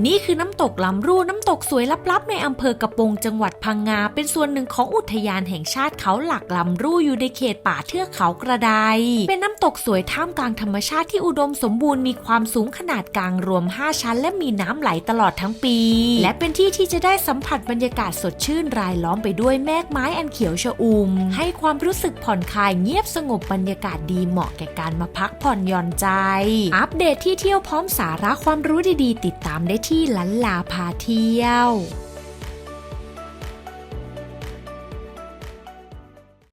นี่คือน้ำตกลำรูน้ำตกสวยลับๆในอำเภอกระโปงจังหวัดพังงาเป็นส่วนหนึ่งของอุทยานแห่งชาติเขาหลักลำรูอยู่ในเขตป่าเทือกเขากระไดเป็นน้ำตกสวยท่ามกลางธรรมชาติที่อุดมสมบูรณ์มีความสูงขนาดกลางรวม5ชั้นและมีน้ำไหลตลอดทั้งปีและเป็นที่ที่จะได้สัมผัสบรรยากาศสดชื่นรายล้อมไปด้วยแมกไม้อันเขียวชอุ่มให้ความรู้สึกผ่อนคลายเงียบสงบบรรยากาศดีเหมาะแก่การมาพักผ่อนหย่อนใจอัปเดตที่เที่ยวพร้อมสาระความรู้ดีๆติดตามได้ที่ลันลาพาเที่ยว